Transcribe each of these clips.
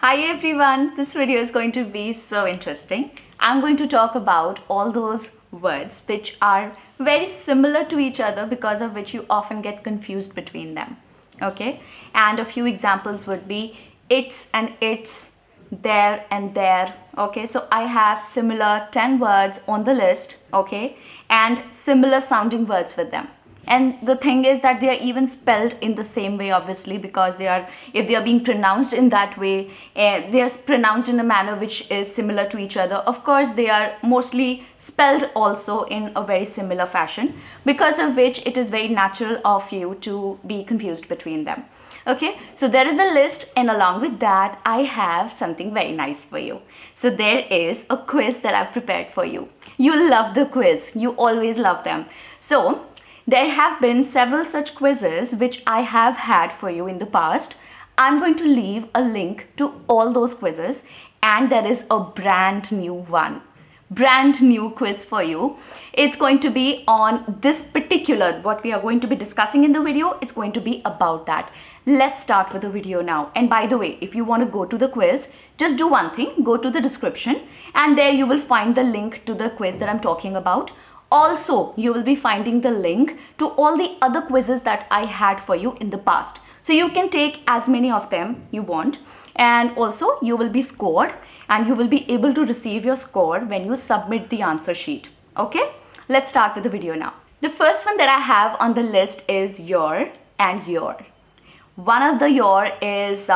Hi everyone, this video is going to be so interesting. I'm going to talk about all those words which are very similar to each other because of which you often get confused between them. Okay, and a few examples would be it's and its, there and there. Okay, so I have similar 10 words on the list, okay, and similar sounding words with them. And the thing is that they are even spelled in the same way, obviously, because they are, if they are being pronounced in that way, they are pronounced in a manner which is similar to each other. Of course, they are mostly spelled also in a very similar fashion, because of which it is very natural of you to be confused between them. Okay, so there is a list, and along with that I have something very nice for you. So there is a quiz that I've prepared for you. You love the quiz, you always love them. So there have been several such quizzes which I have had for you in the past. I'm going to leave a link to all those quizzes, and there is a brand new quiz for you. It's going to be on this particular, what we are going to be discussing in the video. It's going to be about that. Let's start with the video now. And by the way, if you want to go to the quiz, just do one thing, go to the description, and there you will find the link to the quiz that I'm talking about. Also, you will be finding the link to all the other quizzes that I had for you in the past. So you can take as many of them you want, and also you will be scored, and you will be able to receive your score when you submit the answer sheet. Okay, let's start with the video now. The first one that I have on the list is your and your. One of the your is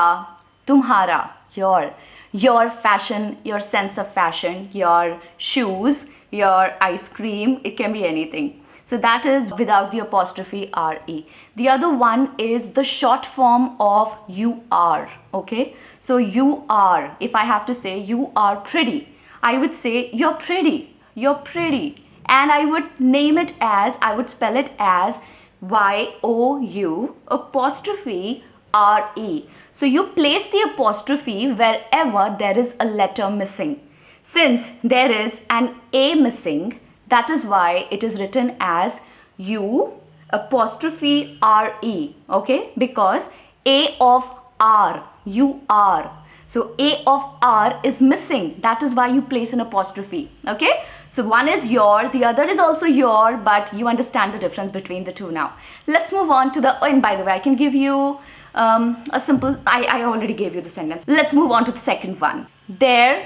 tumhara, your fashion, your sense of fashion, your shoes, your ice cream, it can be anything. So that is without the apostrophe re. The other one is the short form of you are. Okay, so you are, if I have to say you are pretty, I would say you're pretty, and I would name it as, I would spell it as you apostrophe re. So you place the apostrophe wherever there is a letter missing. Since there is an A missing, that is why it is written as U apostrophe RE, okay? Because A of R, you are. So A of R is missing. That is why you place an apostrophe, okay? So one is your, the other is also your, but you understand the difference between the two now. Let's move on to the, oh, and by the way, I can give you a simple, I already gave you the sentence. Let's move on to the second one. There,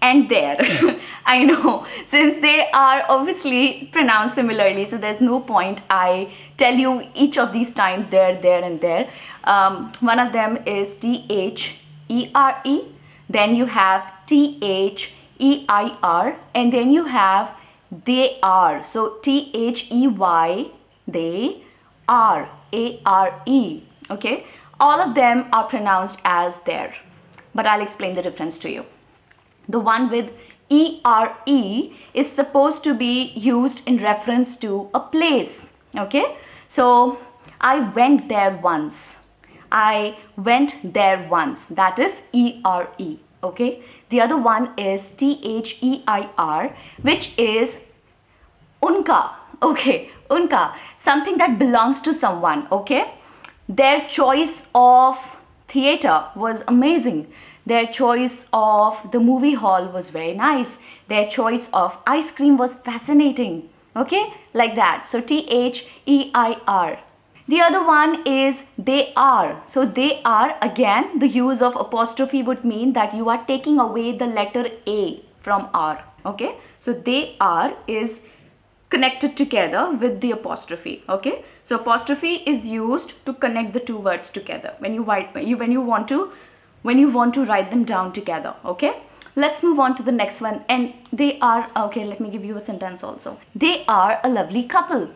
and there. I know, since they are obviously pronounced similarly, so there's no point I tell you each of these times there, and there. One of them is THERE, then you have THEIR, and then you have they are. So THEY, they are, ARE. Okay, all of them are pronounced as there, but I'll explain the difference to you. The one with ERE is supposed to be used in reference to a place. Okay, so I went there once. I went there once. That is ERE. Okay, the other one is THEIR, which is unka. Okay, unka, something that belongs to someone. Okay, their choice of theater was amazing. Their choice of the movie hall was very nice. Their choice of ice cream was fascinating. Okay, like that. So THEIR. The other one is they are. So they are, again, the use of apostrophe would mean that you are taking away the letter A from R. Okay, so they are is connected together with the apostrophe. Okay, so apostrophe is used to connect the two words together when you want to write them down together. Okay, let's move on to the next one. And they are, okay, let me give you a sentence also. They are a lovely couple,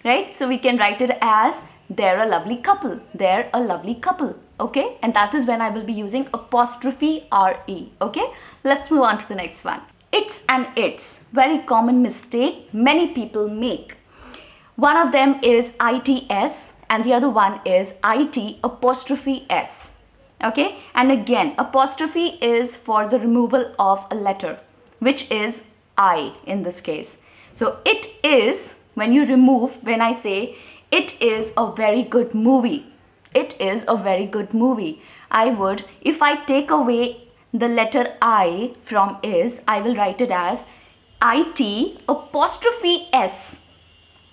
right? So we can write it as they're a lovely couple, they're a lovely couple. Okay, and that is when I will be using apostrophe re. Okay, let's move on to the next one. It's and its, very common mistake many people make. One of them is ITS, and the other one is IT apostrophe S. Okay, and again, apostrophe is for the removal of a letter, which is I in this case. So it is, when you remove, when I say it is a very good movie, it is a very good movie, I would, if I take away the letter I from is, I will write it as IT apostrophe S.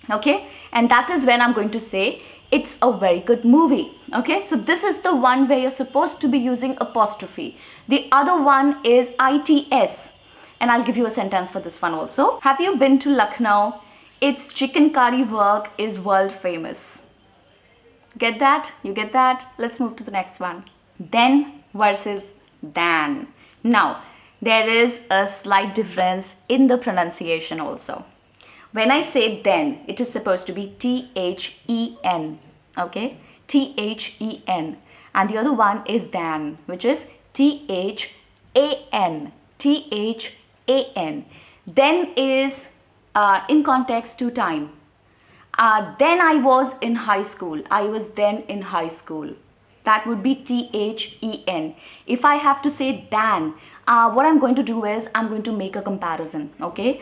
Okay, and that is when I'm going to say it's a very good movie. Okay, so this is the one where you're supposed to be using apostrophe. The other one is ITS, and I'll give you a sentence for this one also. Have you been to Lucknow? Its chicken curry work is world famous. Get that? You get that? Let's move to the next one. Then versus than. Now, there is a slight difference in the pronunciation also. When I say then, it is supposed to be THEN. Okay? THEN. And the other one is than, which is THAN. THAN. Then is in context to time. Then I was in high school. I was then in high school. That would be THEN. If I have to say than, what I'm going to do is I'm going to make a comparison. Okay.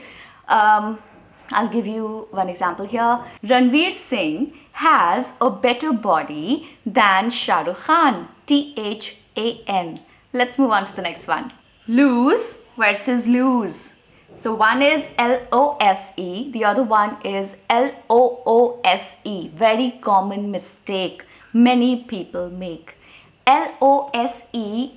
I'll give you one example here. Ranveer Singh has a better body than Shah Rukh Khan. THAN. Let's move on to the next one. Lose versus lose. So one is LOSE, the other one is LOOSE. Very common mistake many people make. LOSE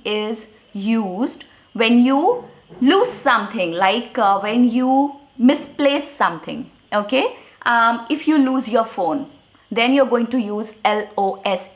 is used when you lose something, like when you misplace something. Okay, if you lose your phone, then you're going to use LOSE.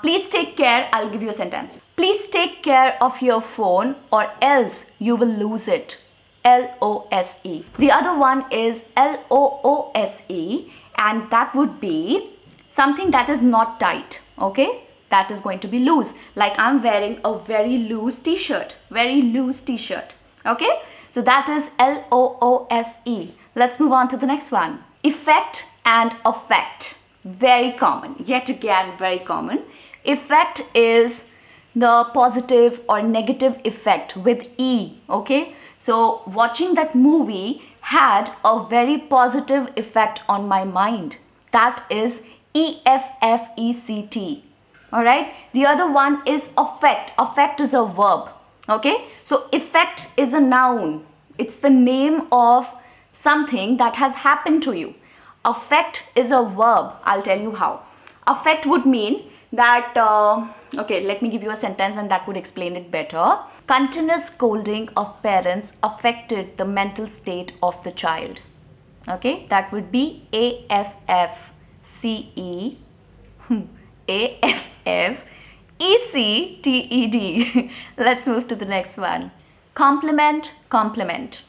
Please take care. I'll give you a sentence. Please take care of your phone or else you will lose it. LOSE. The other one is LOOSE, and that would be something that is not tight. Okay, that is going to be loose. Like I'm wearing a very loose t-shirt. Very loose t-shirt. Okay, so that is LOOSE. Let's move on to the next one. Effect and affect. Very common. Yet again, very common. Effect is the positive or negative effect with E. Okay, so watching that movie had a very positive effect on my mind. That is EFFECT. All right, the other one is affect. Affect is a verb. Okay, so effect is a noun. It's the name of something that has happened to you. Affect is a verb. I'll tell you how. Affect would mean that, okay, let me give you a sentence and that would explain it better. Continuous scolding of parents affected the mental state of the child. Okay, that would be AFFCE, AFFECTED. Let's move to the next one. Complement, complement.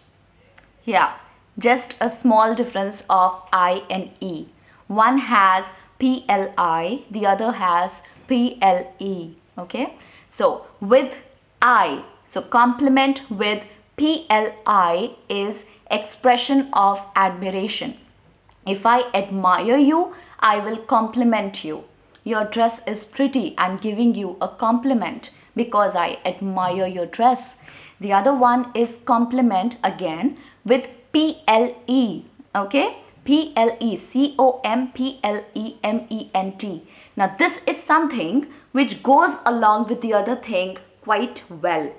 Yeah, just a small difference of I and E. One has PLI, the other has PLE. Okay, so with I, so complement with PLI is expression of admiration. If I admire you, I will compliment you. Your dress is pretty. I'm giving you a compliment because I admire your dress. The other one is complement again with PLE. Okay, PLE, COMPLEMENT. Now this is something which goes along with the other thing quite well.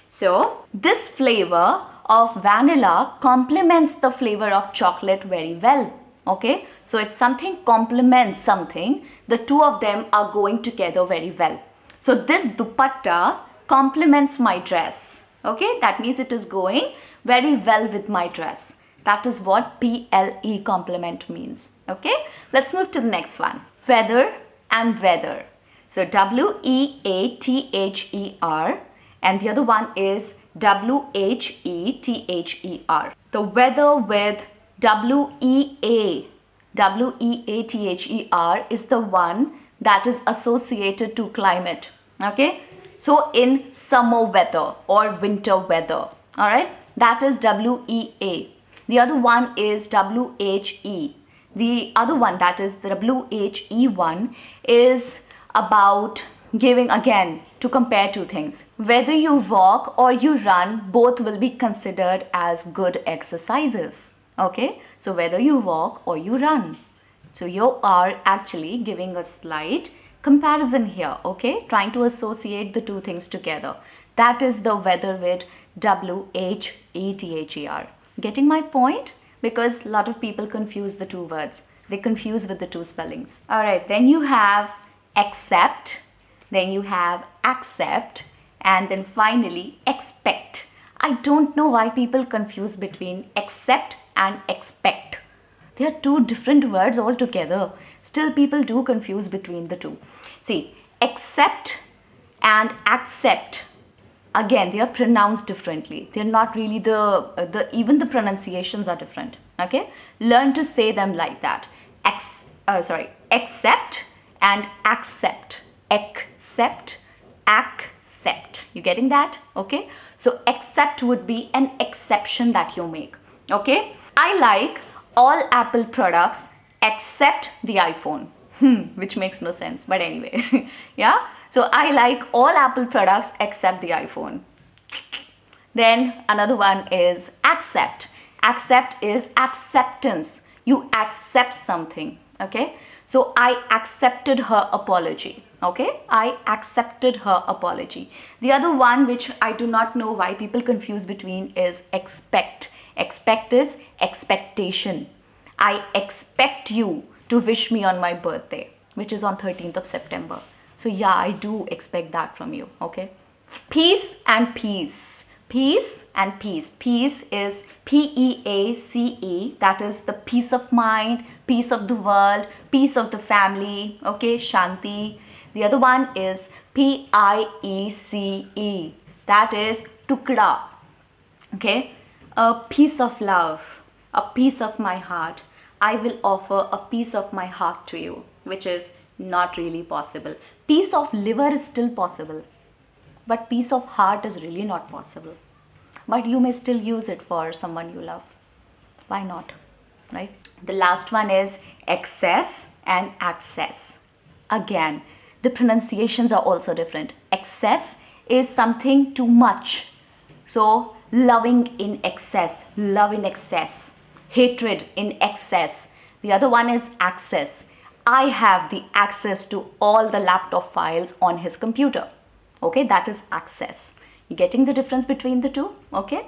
So this flavor of vanilla complements the flavor of chocolate very well. Okay, so if something complements something, the two of them are going together very well. So this dupatta complements my dress. Okay, that means it is going very well with my dress. That is what PLE complement means. Okay, let's move to the next one. Weather and weather. So WEATHER, and the other one is WHETHER. The weather with WEATHER is the one that is associated to climate. Okay, so in summer weather or winter weather, all right, that is WEA. The other one is WHE. The other one, that is the WHE one, is about giving, again, to compare two things. Whether you walk or you run, both will be considered as good exercises. Okay, so whether you walk or you run. So you are actually giving a slight comparison here, okay? Trying to associate the two things together. That is the weather with WHATHER. Getting my point? Because a lot of people confuse the two words. They confuse with the two spellings. Alright, then you have accept, then you have accept, and then finally expect. I don't know why people confuse between accept and expect. They are two different words altogether. Still, people do confuse between the two. See, accept and accept, again, they are pronounced differently. They're not really even the pronunciations are different. Okay, learn to say them like that. Accept and accept. Accept, accept. You getting that? Okay. So accept would be an exception that you make. Okay. I like all Apple products except the iPhone. Which makes no sense. But anyway, yeah. So I like all Apple products except the iPhone. Then another one is accept. Accept is acceptance. You accept something. Okay. So I accepted her apology. Okay. I accepted her apology. The other one which I do not know why people confuse between is expect. Expect is expectation. I expect you to wish me on my birthday, which is on 13th of September. So yeah, I do expect that from you. Okay. Peace and peace. Peace and peace. Peace is PEACE. That is the peace of mind, peace of the world, peace of the family. Okay. Shanti. The other one is PIECE. That is tukda. Okay. A piece of love, a piece of my heart. I will offer a piece of my heart to you, which is not really possible. Piece of liver is still possible, but piece of heart is really not possible. But you may still use it for someone you love. Why not? Right? The last one is excess and access. Again, the pronunciations are also different. Excess is something too much. So, loving in excess, love in excess, hatred in excess. The other one is access. I have the access to all the laptop files on his computer. Okay, that is access. You getting the difference between the two? Okay.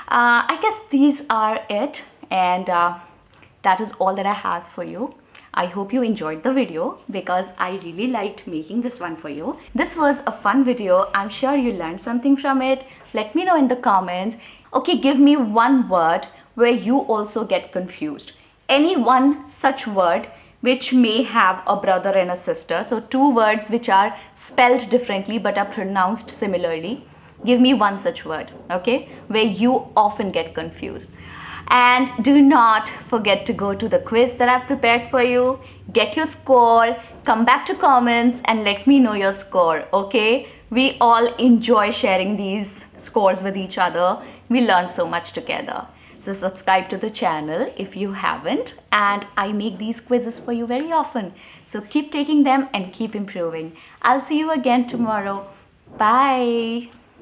I guess these are it, and that is all that I have for you. I hope you enjoyed the video because I really liked making this one for you. This was a fun video. I'm sure you learned something from it. Let me know in the comments. Okay, give me one word where you also get confused. Any one such word which may have a brother and a sister. So two words which are spelled differently but are pronounced similarly. Give me one such word, okay, where you often get confused. And do not forget to go to the quiz that I've prepared for you. Get your score, come back to comments and let me know your score, okay? We all enjoy sharing these scores with each other. We learn so much together. So subscribe to the channel if you haven't, and I make these quizzes for you very often. So keep taking them and keep improving. I'll see you again tomorrow. Bye.